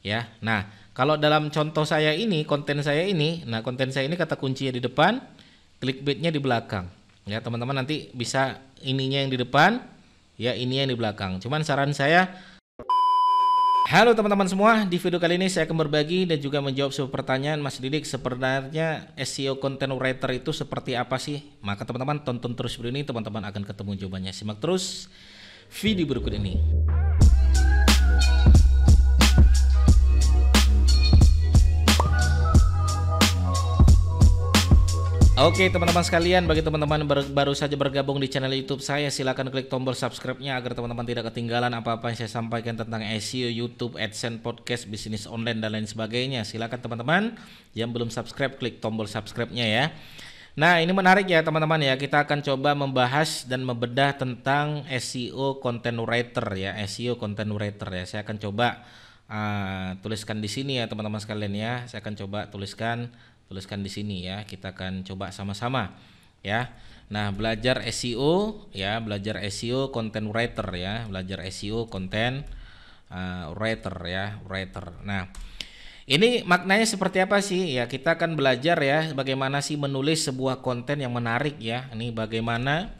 ya. Nah, kalau dalam contoh saya ini, konten saya ini, nah konten saya ini kata kuncinya di depan, clickbaitnya di belakang. Ya, teman-teman nanti bisa ininya yang di depan, ya ini yang di belakang. Cuman saran saya, halo teman-teman semua, di video kali ini saya akan berbagi dan juga menjawab sebuah pertanyaan Mas Didik, sebenarnya SEO content writer itu seperti apa sih? Maka teman-teman tonton terus video ini, teman-teman akan ketemu jawabannya. Simak terus video berikut ini. Oke teman-teman sekalian, bagi teman-teman baru saja bergabung di channel YouTube saya, silakan klik tombol subscribe-nya agar teman-teman tidak ketinggalan apa-apa yang saya sampaikan tentang SEO, YouTube, AdSense, podcast, bisnis online dan lain sebagainya. Silakan teman-teman yang belum subscribe klik tombol subscribe-nya ya. Nah, ini menarik ya teman-teman ya. Kita akan coba membahas dan membedah tentang SEO content writer ya, SEO content writer ya. Saya akan coba tuliskan di sini ya teman-teman sekalian ya. Saya akan coba tuliskan di sini ya. Kita akan coba sama-sama ya. Nah, belajar SEO ya, belajar SEO content writer ya, belajar SEO content writer ya, writer. Nah, ini maknanya seperti apa sih? Ya, kita akan belajar ya bagaimana sih menulis sebuah konten yang menarik ya. Ini bagaimana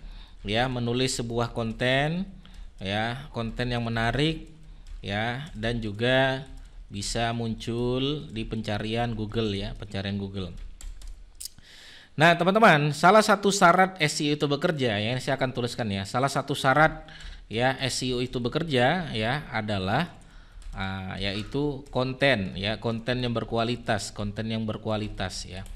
ya menulis sebuah konten ya, konten yang menarik ya, dan juga bisa muncul di pencarian Google ya, pencarian Google. Nah, teman-teman, salah satu syarat SEO itu bekerja ya, saya akan tuliskan ya. Salah satu syarat ya SEO itu bekerja ya adalah yaitu konten ya, konten yang berkualitas, ya.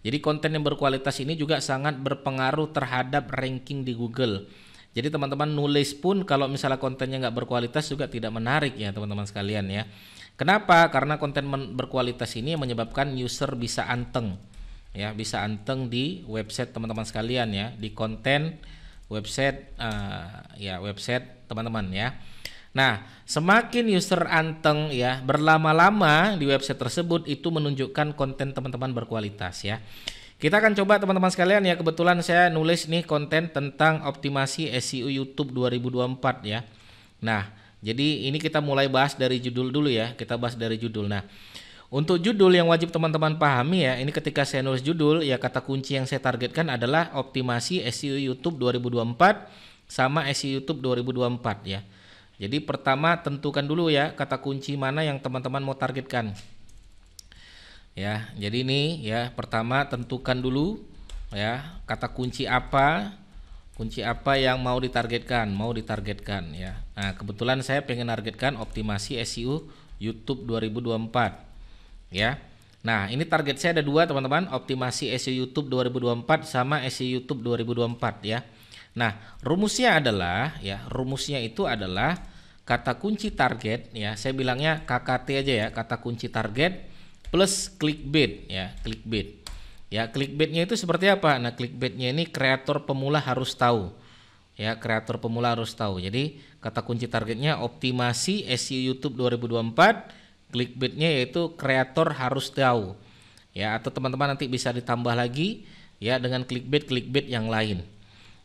Jadi konten yang berkualitas ini juga sangat berpengaruh terhadap ranking di Google. Jadi teman-teman nulis pun kalau misalnya kontennya nggak berkualitas juga tidak menarik ya teman-teman sekalian ya. Kenapa? Karena konten berkualitas ini menyebabkan user bisa anteng ya, bisa anteng di website teman-teman sekalian ya, di konten website ya, website teman-teman ya. Nah, semakin user anteng ya, berlama-lama di website tersebut itu menunjukkan konten teman-teman berkualitas ya. Kita akan coba teman-teman sekalian ya, kebetulan saya nulis nih konten tentang optimasi SEO YouTube 2024 ya. Nah, jadi ini kita mulai bahas dari judul dulu ya, kita bahas dari judul. Nah, untuk judul yang wajib teman-teman pahami ya, ini ketika saya nulis judul ya, kata kunci yang saya targetkan adalah optimasi SEO YouTube 2024 sama SEO YouTube 2024 ya. Jadi pertama tentukan dulu ya kata kunci mana yang teman-teman mau targetkan. Ya, jadi ini ya, pertama tentukan dulu ya kata kunci apa yang mau ditargetkan, ya. Nah, kebetulan saya pengen targetkan optimasi SEO YouTube 2024 ya. Nah, ini target saya ada dua teman-teman, optimasi SEO YouTube 2024 sama SEO YouTube 2024 ya. Nah, rumusnya itu adalah kata kunci target ya, saya bilangnya KKT aja ya, kata kunci target plus clickbait ya, clickbait. Ya, clickbaitnya itu seperti apa? Nah, clickbaitnya ini kreator pemula harus tahu. Ya, kreator pemula harus tahu. Jadi, kata kunci targetnya optimasi SEO YouTube 2024, clickbaitnya yaitu kreator harus tahu. Ya, atau teman-teman nanti bisa ditambah lagi ya dengan clickbait yang lain.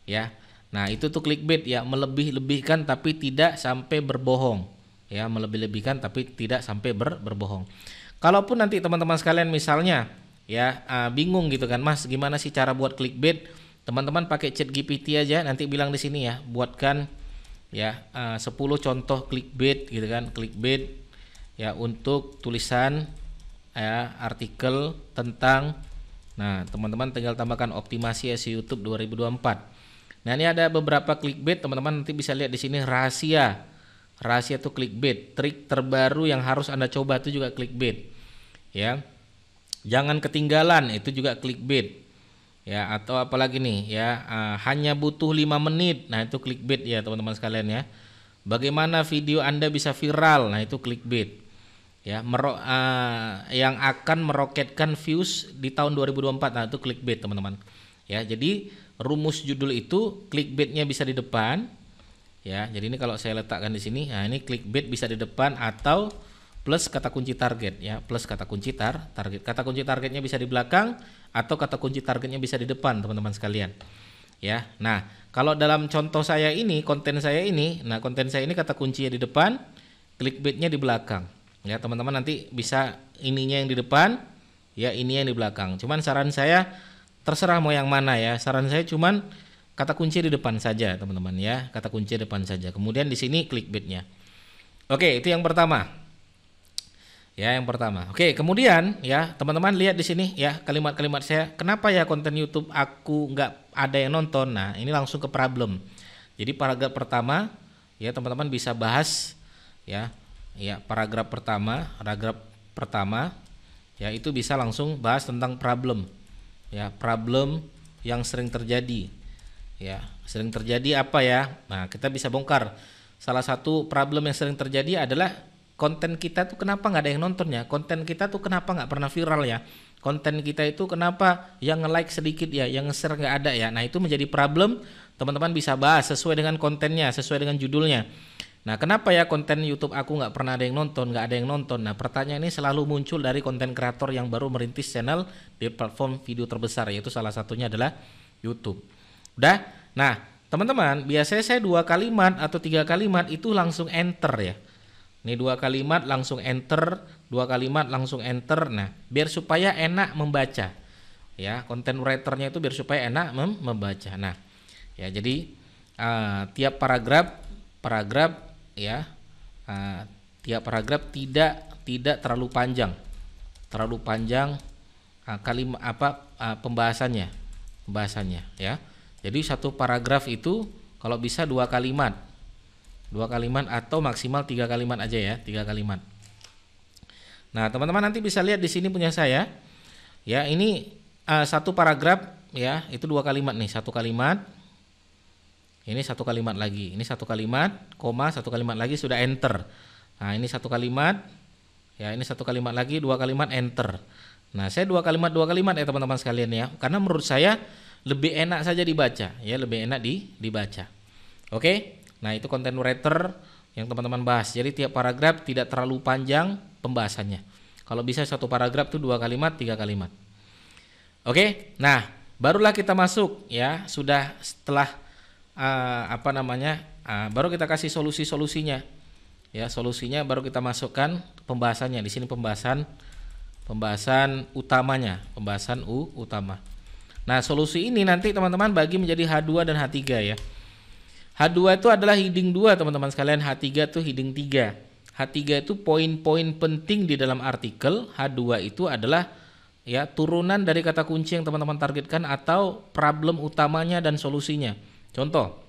Ya. Nah, itu tuh clickbait ya, melebih-lebihkan tapi tidak sampai berbohong. Ya, melebih-lebihkan tapi tidak sampai berbohong. Kalaupun nanti teman-teman sekalian misalnya ya bingung gitu kan, Mas, gimana sih cara buat clickbait? Teman-teman pakai ChatGPT aja, nanti bilang di sini ya, buatkan ya 10 contoh clickbait gitu kan, clickbait ya untuk tulisan ya artikel tentang. Nah, teman-teman tinggal tambahkan optimasi SEO YouTube 2024. Nah, ini ada beberapa clickbait, teman-teman nanti bisa lihat di sini rahasia. Rahasia itu clickbait, trik terbaru yang harus Anda coba itu juga clickbait. Ya. Jangan ketinggalan, itu juga clickbait. Ya, atau apalagi nih ya, hanya butuh 5 menit. Nah, itu clickbait ya teman-teman sekalian ya. Bagaimana video Anda bisa viral? Nah, itu clickbait. Ya, yang akan meroketkan views di tahun 2024. Nah, itu clickbait teman-teman. Ya, jadi rumus judul itu clickbaitnya bisa di depan. Ya, jadi ini kalau saya letakkan di sini, nah ini clickbait bisa di depan atau plus kata kunci target ya, plus kata kunci target. Kata kunci targetnya bisa di belakang atau kata kunci targetnya bisa di depan teman-teman sekalian. Ya. Nah, kalau dalam contoh saya ini, konten saya ini, nah konten saya ini kata kuncinya di depan, clickbaitnya di belakang. Ya, teman-teman nanti bisa ininya yang di depan, ya ini yang di belakang. Cuman saran saya terserah mau yang mana ya. Saran saya cuman kata kunci di depan saja, teman-teman ya. Kata kunci di depan saja. Kemudian di sini clickbaitnya. Oke, itu yang pertama. Ya, yang pertama. Oke, kemudian ya teman-teman lihat di sini ya kalimat-kalimat saya. Kenapa ya konten YouTube aku nggak ada yang nonton? Nah, ini langsung ke problem. Jadi paragraf pertama ya teman-teman bisa bahas ya. Ya, paragraf pertama ya itu bisa langsung bahas tentang problem. Ya, problem yang sering terjadi. Ya, sering terjadi apa ya? Nah, kita bisa bongkar. Salah satu problem yang sering terjadi adalah konten kita tuh kenapa nggak ada yang nonton ya? Konten kita tuh kenapa nggak pernah viral ya? Konten kita itu kenapa yang nge-like sedikit ya, yang nge-share nggak ada ya? Nah, itu menjadi problem. Teman-teman bisa bahas sesuai dengan kontennya, sesuai dengan judulnya. Nah, kenapa ya konten YouTube aku nggak pernah ada yang nonton, nggak ada yang nonton? Nah, pertanyaan ini selalu muncul dari konten kreator yang baru merintis channel di platform video terbesar, yaitu salah satunya adalah YouTube. Udah? Nah, teman-teman, biasanya saya 2 kalimat atau 3 kalimat itu langsung enter ya. Ini 2 kalimat langsung enter, 2 kalimat langsung enter. Nah, biar supaya enak membaca. Ya, konten writernya itu biar supaya enak membaca. Nah, ya jadi tiap paragraf ya, tiap paragraf tidak terlalu panjang. Terlalu panjang kalimat pembahasannya ya. Jadi satu paragraf itu kalau bisa 2 kalimat. 2 kalimat atau maksimal 3 kalimat aja ya, 3 kalimat. Nah, teman-teman nanti bisa lihat di sini punya saya. Ya, ini satu paragraf ya, itu 2 kalimat nih, 1 kalimat. Ini 1 kalimat lagi. Ini 1 kalimat, koma 1 kalimat lagi sudah enter. Nah, ini 1 kalimat. Ya, ini 1 kalimat lagi, 2 kalimat enter. Nah, saya 2 kalimat ya teman-teman sekalian ya. Karena menurut saya lebih enak saja dibaca, ya, lebih enak dibaca. Oke? Nah, itu konten writer yang teman-teman bahas. Jadi tiap paragraf tidak terlalu panjang pembahasannya. Kalau bisa satu paragraf itu 2 kalimat, 3 kalimat. Oke? Nah, barulah kita masuk ya, sudah setelah baru kita kasih solusinya. Ya, solusinya baru kita masukkan pembahasannya. Di sini pembahasan utamanya, pembahasan utama. Nah, solusi ini nanti teman-teman bagi menjadi H2 dan H3 ya. H2 itu adalah heading 2 teman-teman sekalian, H3 itu heading 3. H3 itu poin-poin penting di dalam artikel, H2 itu adalah ya turunan dari kata kunci yang teman-teman targetkan atau problem utamanya dan solusinya. Contoh,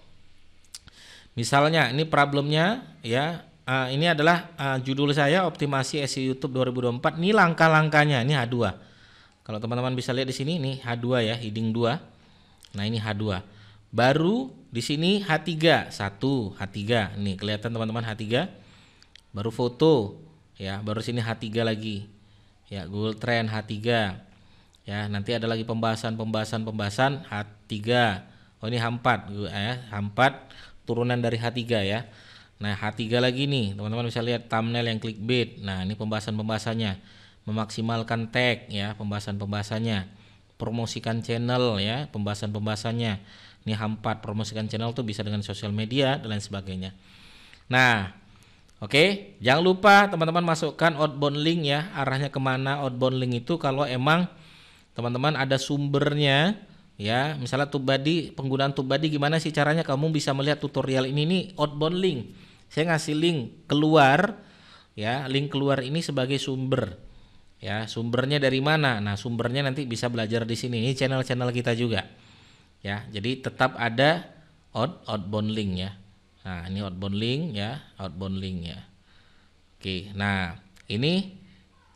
misalnya ini problemnya ya, ini adalah judul saya optimasi SEO YouTube 2024. Ini langkah-langkahnya, ini H2. Kalau teman-teman bisa lihat di sini, ini H2 ya, heading 2. Nah, ini H2. Baru di sini H3, 1, H3. Nih kelihatan teman-teman H3. Baru foto ya, baru sini H3 lagi. Ya, Google Trend H3. Ya, nanti ada lagi pembahasan H3. Oh, ini H4 ya, H4 turunan dari H3 ya. Nah, H3 lagi nih, teman-teman bisa lihat thumbnail yang clickbait. Nah, ini pembahasannya. Memaksimalkan tag ya, pembahasannya. Promosikan channel ya, pembahasannya. Ini H4, promosikan channel tuh bisa dengan sosial media dan lain sebagainya. Nah, oke, jangan lupa teman-teman masukkan outbound link ya, arahnya kemana outbound link itu kalau emang teman-teman ada sumbernya. Ya, misalnya TubeBuddy, penggunaan TubeBuddy gimana sih caranya kamu bisa melihat tutorial ini nih outbound link. Saya ngasih link keluar ya, link keluar ini sebagai sumber. Ya, sumbernya dari mana? Nah, sumbernya nanti bisa belajar di sini. Ini channel-channel kita juga. Ya, jadi tetap ada outbound link ya. Nah, ini outbound link ya, outbound link ya. Oke, nah, ini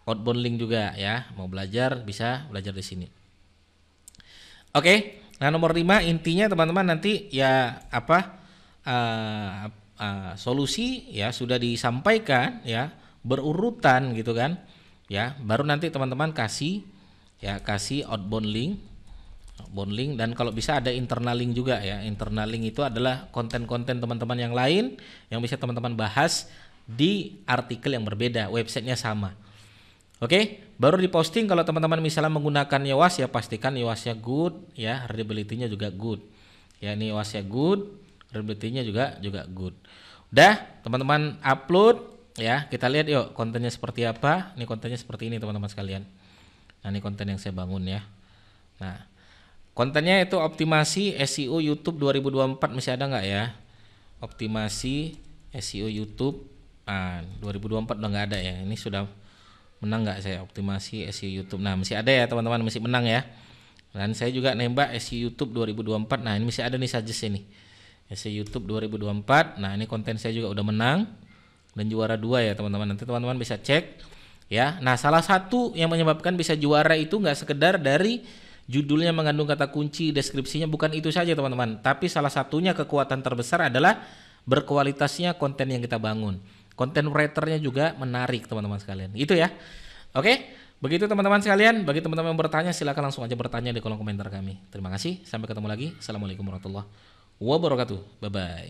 outbound link juga ya. Mau belajar bisa belajar di sini. Oke, nah nomor 5 intinya teman-teman nanti ya solusi ya sudah disampaikan ya berurutan gitu kan ya, baru nanti teman-teman kasih outbound link dan kalau bisa ada internal link juga ya. Internal link itu adalah konten-konten teman-teman yang lain yang bisa teman-teman bahas di artikel yang berbeda, websitenya sama. Oke, baru diposting. Kalau teman-teman misalnya menggunakan Yoast ya pastikan Yoastnya good ya, readability-nya juga good. Ya, ini Yoastnya good, readability-nya juga good. Udah, teman-teman upload Ya, kita lihat yuk kontennya seperti apa. Ini kontennya seperti ini teman-teman sekalian. Nah, ini konten yang saya bangun ya. Nah, kontennya itu optimasi SEO YouTube 2024, masih ada nggak ya? Optimasi SEO YouTube. Nah, 2024 udah nggak ada ya. Ini sudah menang nggak saya optimasi SEO YouTube? Nah, masih ada ya teman-teman, masih menang ya. Dan saya juga nembak SEO YouTube 2024. Nah, ini masih ada nih suggest ini. SEO YouTube 2024. Nah, ini konten saya juga udah menang dan juara 2 ya teman-teman. Nanti teman-teman bisa cek ya. Nah, salah satu yang menyebabkan bisa juara itu nggak sekedar dari judulnya mengandung kata kunci, deskripsinya, bukan itu saja teman-teman. Tapi salah satunya kekuatan terbesar adalah berkualitasnya konten yang kita bangun. Konten writernya juga menarik teman-teman sekalian. Itu ya. Oke, begitu teman-teman sekalian. Bagi teman-teman yang bertanya silakan langsung aja bertanya di kolom komentar kami. Terima kasih. Sampai ketemu lagi. Assalamualaikum warahmatullahi wabarakatuh. Bye bye.